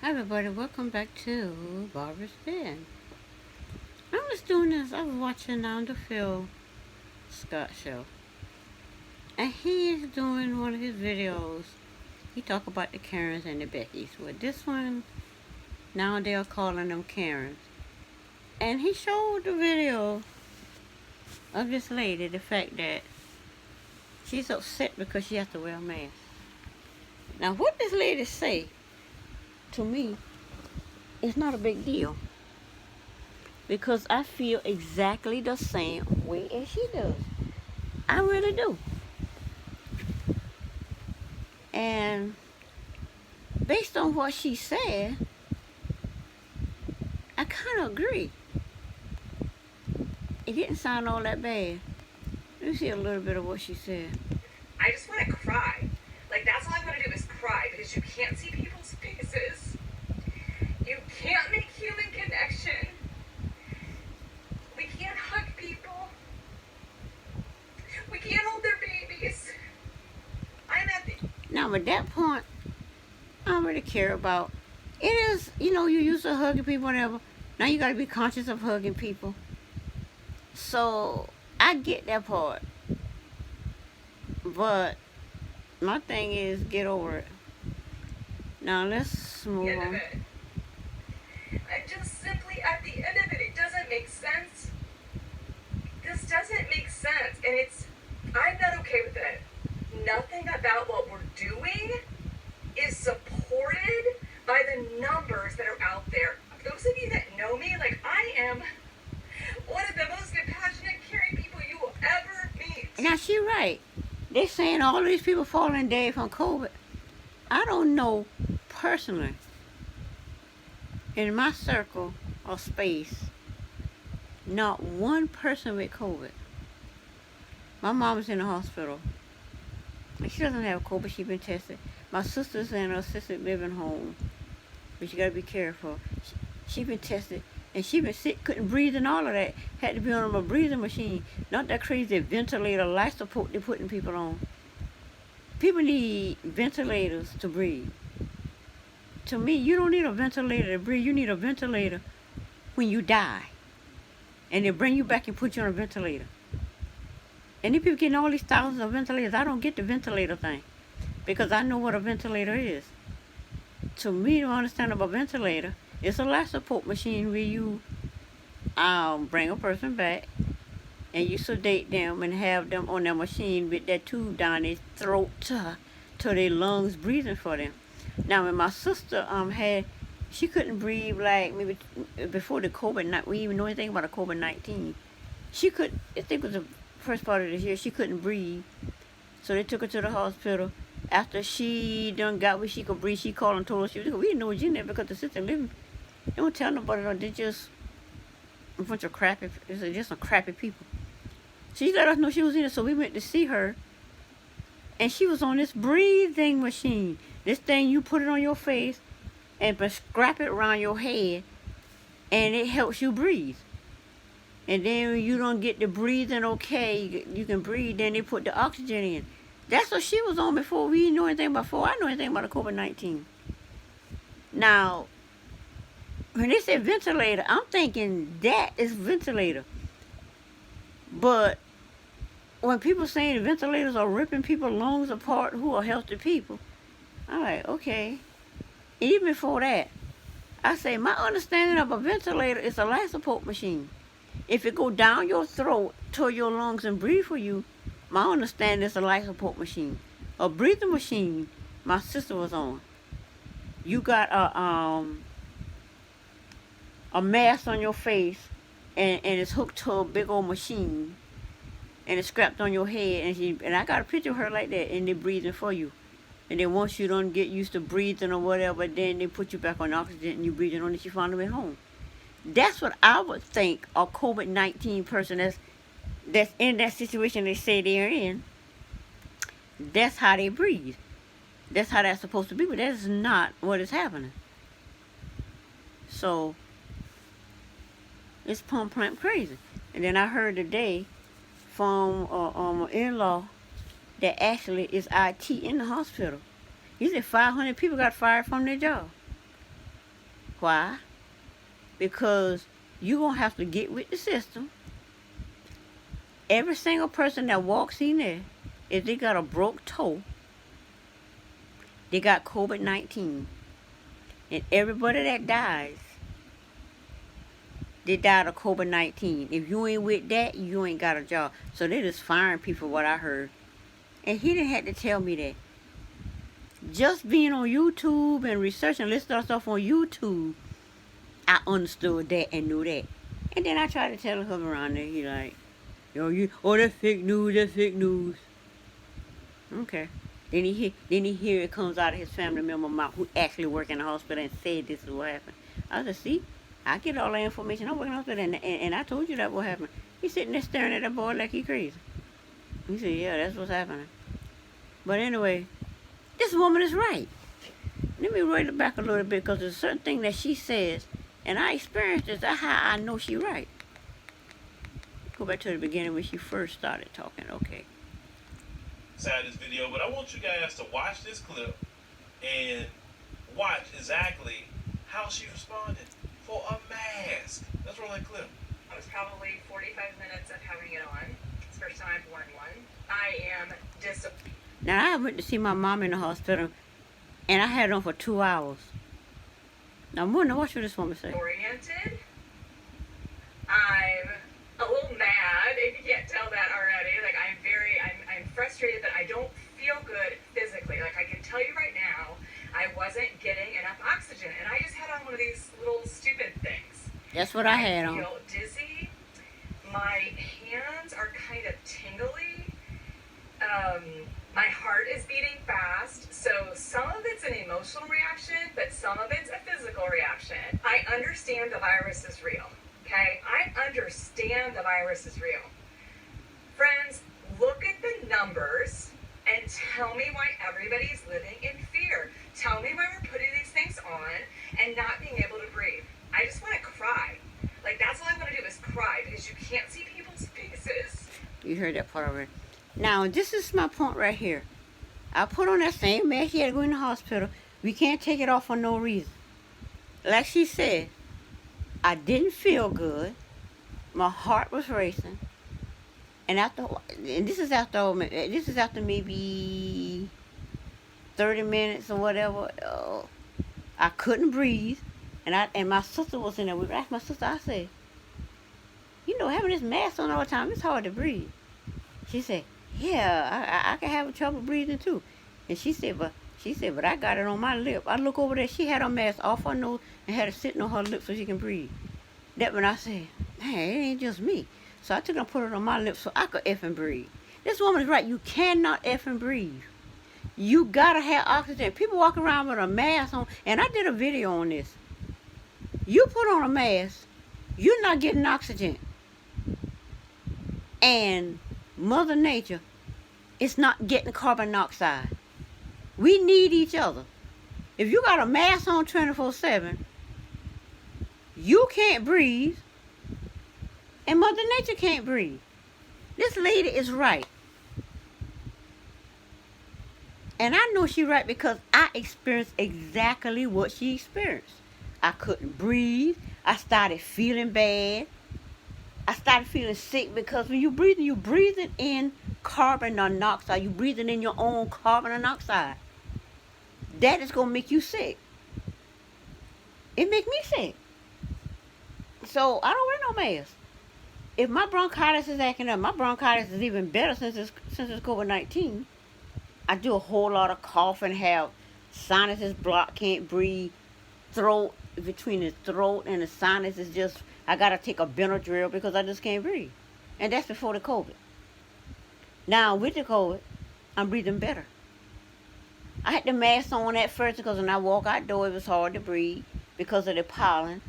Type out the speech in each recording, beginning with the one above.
Hi everybody, welcome back to Barbara's Den. I was doing this, I was watching the Phil Scott show. And he is doing one of his videos. He talk about the Karens and the Beckys. Well, this one, now they're calling them Karens. And he showed the video of this lady, the fact that she's upset because she has to wear a mask. Now, what this lady say, to me, is not a big deal. Because I feel exactly the same way as she does. I really do. And based on what she said, I kind of agree. It didn't sound all that bad. Let me see a little bit of what she said. I just want to cry. Like, that's all I want to do is cry because you can't see people's faces. You can't make human connection. We can't hug people. We can't hold their babies. I'm at the. Now, at that point, I don't really care about. It is, you used to hugging people, whatever. Now you got to be conscious of hugging people. So, I get that part. But, my thing is, get over it. Now, let's move End of on. it. I'm just simply at the end of it. It doesn't make sense. This doesn't make sense. And I'm not okay with it. Nothing about what we're doing is supported by the numbers that are out there. Those of you that know me, like, I am one of the most compassionate, caring people you will ever meet. Now, she right. They're saying all these people falling dead from COVID. I don't know personally, in my circle of space, not one person with COVID. My mom's in the hospital. And she doesn't have COVID. She's been tested. My sister's in an assisted living home. But you got to be careful. She's been tested. And she been sick, couldn't breathe and all of that. Had to be on a breathing machine. Not that crazy ventilator, life support they're putting people on. People need ventilators to breathe. To me, you don't need a ventilator to breathe. You need a ventilator when you die. And they bring you back and put you on a ventilator. And these people getting all these thousands of ventilators. I don't get the ventilator thing. Because I know what a ventilator is. To me, to understand about a ventilator, it's a life support machine where you bring a person back and you sedate them and have them on their machine with that tube down their throat to their lungs breathing for them. Now, when my sister she couldn't breathe like maybe before the COVID, we even know anything about the COVID-19. She could, I think it was the first part of this year, she couldn't breathe. So they took her to the hospital. After she done got where she could breathe, she called and told us, we didn't know what you there because the sister living. They don't tell nobody, they're just a bunch of crappy, it's just some crappy people. She let us know she was in it, so we went to see her. And she was on this breathing machine. This thing, you put it on your face and strap it around your head, and it helps you breathe. And then when you don't get the breathing okay, you can breathe, then they put the oxygen in. That's what she was on before we didn't know anything before I know anything about the COVID-19. Now, when they say ventilator, I'm thinking that is ventilator. But when people saying ventilators are ripping people's lungs apart who are healthy people, I'm like, okay. Even before that, I say my understanding of a ventilator is a life support machine. If it go down your throat to your lungs and breathe for you, my understanding is a life support machine. A breathing machine, my sister was on. You got a mask on your face, and it's hooked to a big old machine, and it's strapped on your head, and I got a picture of her like that, and they're breathing for you. And then once you don't get used to breathing or whatever, then they put you back on oxygen and you breathing on it, you find them at home. That's what I would think a COVID-19 person that's in that situation they say they're in. That's how they breathe. That's how that's supposed to be, but that's not what is happening. So, it's pump crazy. And then I heard today from an in-law that actually is IT in the hospital. He said 500 people got fired from their job. Why? Because you're going to have to get with the system. Every single person that walks in there, if they got a broke toe, they got COVID-19. And everybody that dies, they died of COVID-19. If you ain't with that, you ain't got a job. So they just firing people, what I heard. And he didn't have to tell me that. Just being on YouTube and researching, listening to stuff on YouTube, I understood that and knew that. And then I tried to tell him around there, he like, that's fake news, that's fake news. Okay. Then he hear it comes out of his family member mouth who actually work in the hospital and said this is what happened. I said, see, I get all that information. I work in the hospital and I told you that what happened. He's sitting there staring at that boy like he crazy. He said, yeah, that's what's happening. But anyway, this woman is right. Let me roll it back a little bit because there's a certain thing that she says, and I experienced this. That's how I know she's right. Go back to the beginning when she first started talking. Okay. Inside this video, but I want you guys to watch this clip and watch exactly how she responded for a mask. Let's roll that clip. It was probably 45 minutes of having it on. It's the first time I've worn one. I am disappointed. Now, I went to see my mom in the hospital, and I had it on for 2 hours. Now, I'm wondering, what should this woman say? Oriented. I'm a little mad, if you can't tell that already. Like, I'm frustrated that I don't feel good physically. Like, I can tell you right now, I wasn't getting enough oxygen, and I just had on one of these little stupid things. That's what I had on. I feel dizzy. My hands are kind of tingly. My heart is beating fast. So some of it's an emotional reaction, but some of it's a physical reaction. I understand the virus is real. Okay? I understand the virus is real. Friends, look at the numbers and tell me why everybody's living in fear. Tell me why we're putting these things on and not being able to breathe. I just want to cry. Like, that's all I want to do is cry because you can't see people's faces. You heard that part already. Now, this is my point right here. I put on that same mask she had to go in the hospital. We can't take it off for no reason. Like she said, I didn't feel good. My heart was racing. And this is after maybe 30 minutes or whatever. I couldn't breathe. And my sister was in there. We asked my sister, I said, having this mask on all the time, it's hard to breathe. She said, yeah, I can have trouble breathing too. And she said, but I got it on my lip. I look over there, she had her mask off her nose and had it sitting on her lip so she can breathe. That when I said, hey, it ain't just me. So I took it and put it on my lips so I could effing breathe. This woman is right. You cannot effing breathe. You gotta have oxygen. People walk around with a mask on, and I did a video on this. You put on a mask, you're not getting oxygen. And Mother Nature is not getting carbon dioxide. We need each other. If you got a mask on 24/7, you can't breathe, and Mother Nature can't breathe. This lady is right. And I know she's right because I experienced exactly what she experienced. I couldn't breathe. I started feeling bad. I started feeling sick because when you're breathing in carbon monoxide. You're breathing in your own carbon monoxide. That is going to make you sick. It make me sick. So I don't wear no mask. If my bronchitis is acting up, my bronchitis is even better since it's COVID-19. I do a whole lot of coughing, have sinuses blocked, can't breathe, throat, between the throat and the sinus is just, I got to take a Benadryl because I just can't breathe. And that's before the COVID. Now, with the COVID, I'm breathing better. I had the mask on at first because when I walk outdoor, it was hard to breathe because of the pollen.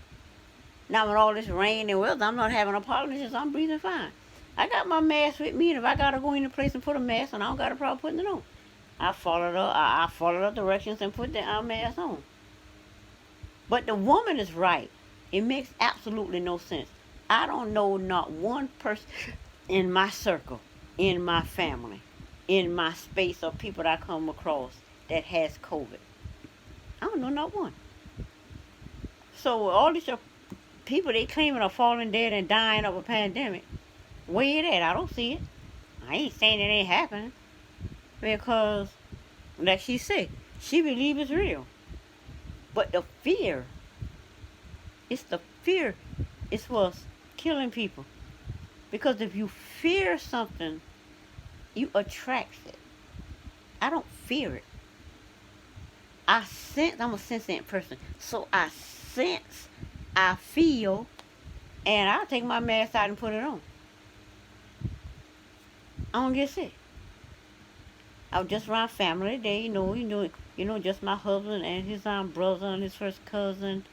Now, with all this rain and weather, I'm not having a pollen issue, so I'm breathing fine. I got my mask with me, and if I got to go in a place and put a mask on, I don't got a problem putting it on. I followed the directions and put the mask on. But the woman is right. It makes absolutely no sense. I don't know not one person in my circle, in my family, in my space of people that I come across that has COVID. I don't know not one. So all these people they claiming are falling dead and dying of a pandemic, where it at? I don't see it. I ain't saying it ain't happening because, like she said, she believe it's real. But the fear, it's the fear, is what's killing people. Because if you fear something, you attract it. I don't fear it. I sense. I'm a sensient person, so I sense, I feel, and I'll take my mask out and put it on. I don't get sick. I was just around family today, just my husband and his brother and his first cousin,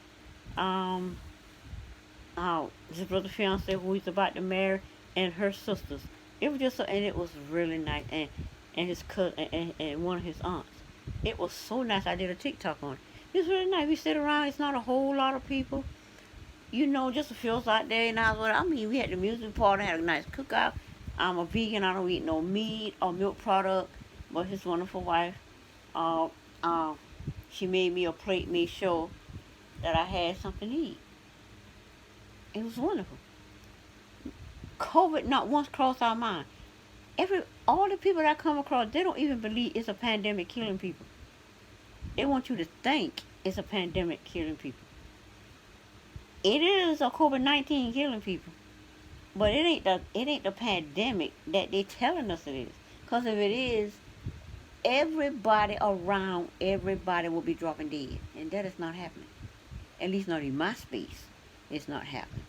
um, his brother's fiance who he's about to marry, and her sisters. It was and it was really nice, and his cousin and one of his aunts. It was so nice. I did a TikTok on it. It was really nice. We sit around. It's not a whole lot of people. Just a few of us out there. And we had the music party, had a nice cookout. I'm a vegan. I don't eat no meat or milk product. But his wonderful wife, uh, uh, she made me a plate, made sure that I had something to eat. It was wonderful. COVID not once crossed our mind. All the people that I come across, they don't even believe it's a pandemic killing people. They want you to think it's a pandemic killing people. It is a COVID-19 killing people, but it ain't the pandemic that they telling us it is. Cause if it is, everybody around everybody will be dropping dead, and that is not happening. At least not in my space. It's not happening.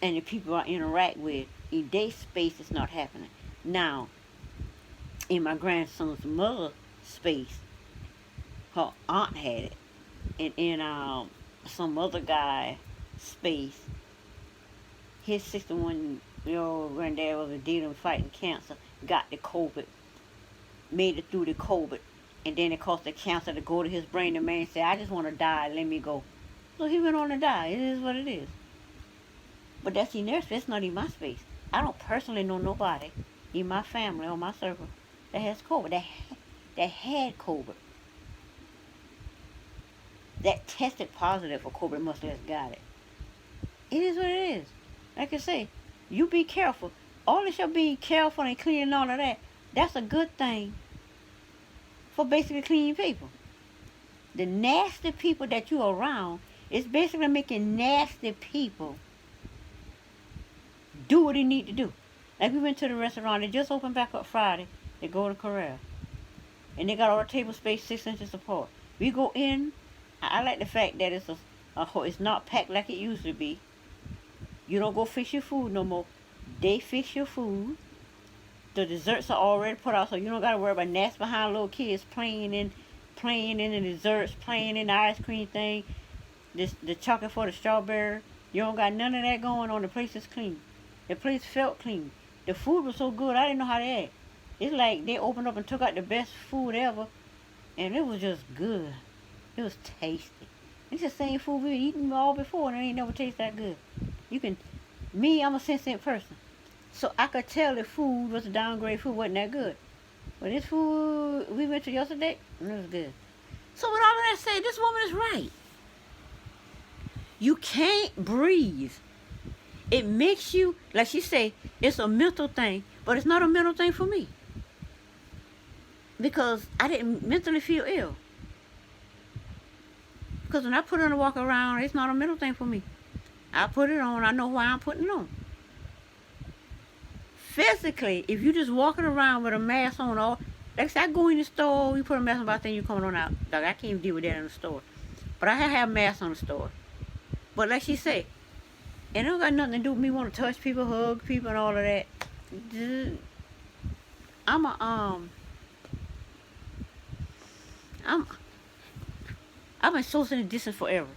And the people I interact with in their space, it's not happening. Now, in my grandson's mother space, her aunt had it, and in some other guy space, his 61-year-old granddad was dealing fighting cancer, got the COVID, made it through the COVID, and then it caused the cancer to go to his brain. The man said, I just want to die, let me go. So he went on to die. It is what it is. But that's in their space, not in my space. I don't personally know nobody in my family or my circle that has COVID, that had COVID, that tested positive for COVID, must have got it. It is what it is. Like I say, you be careful. All this, you being careful and clean and all of that, that's a good thing for basically clean people. The nasty people that you're around is basically making nasty people do what they need to do. Like we went to the restaurant, they just opened back up Friday, they go to Corral. And they got all the table space 6 inches apart. We go in, I like the fact that it's not packed like it used to be. You don't go fix your food no more. They fix your food. The desserts are already put out, so you don't gotta worry about nasty behind little kids playing in the desserts, playing in the ice cream thing, the chocolate for the strawberry. You don't got none of that going on. The place is clean. The place felt clean. The food was so good, I didn't know how to act. It's like they opened up and took out the best food ever, and it was just good. It was tasty. It's the same food we've eaten all before, and it ain't never tasted that good. I'm a sensient person, so I could tell the food was a downgrade food, wasn't that good. But this food we went to yesterday, it was good. So with all of that said, this woman is right. You can't breathe. It makes you, like she say, it's a mental thing, but it's not a mental thing for me. Because I didn't mentally feel ill. Because when I put it on and walk around, it's not a mental thing for me. I put it on, I know why I'm putting it on. Physically, if you just walking around with a mask on, like I said, I go in the store, you put a mask on, about then you coming on out. Like, I can't even deal with that in the store. But I have masks on the store. But like she said, it don't got nothing to do with me want to touch people, hug people, and all of that. I've been socially distant forever.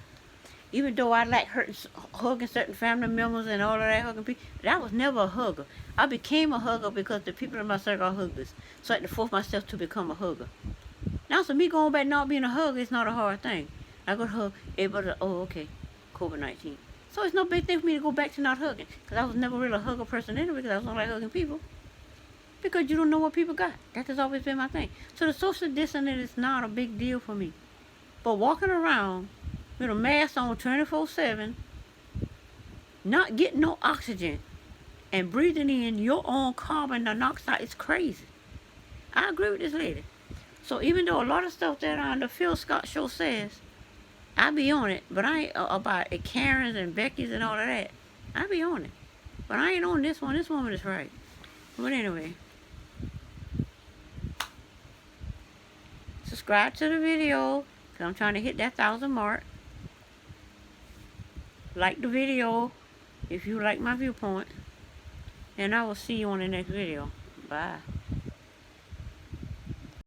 Even though I like hugging certain family members and all of that, hugging people, but I was never a hugger. I became a hugger because the people in my circle are huggers. So I had to force myself to become a hugger. Now, so me going back not being a hugger is not a hard thing. I go to hug everybody. Oh, okay, COVID-19. So it's no big thing for me to go back to not hugging. Because I was never really a hugger person anyway, because I was not like hugging people. Because you don't know what people got. That has always been my thing. So the social distancing is not a big deal for me. But walking around with a mask on 24/7, not getting no oxygen, and breathing in your own carbon monoxide is crazy. I agree with this lady. So even though a lot of stuff that on the Phil Scott show says, I be on it, but I ain't about it, Karen's and Becky's and all of that. I be on it. But I ain't on this one. This woman is right. But anyway, subscribe to the video, because I'm trying to hit that 1,000 mark. Like the video if you like my viewpoint. And I will see you on the next video. Bye.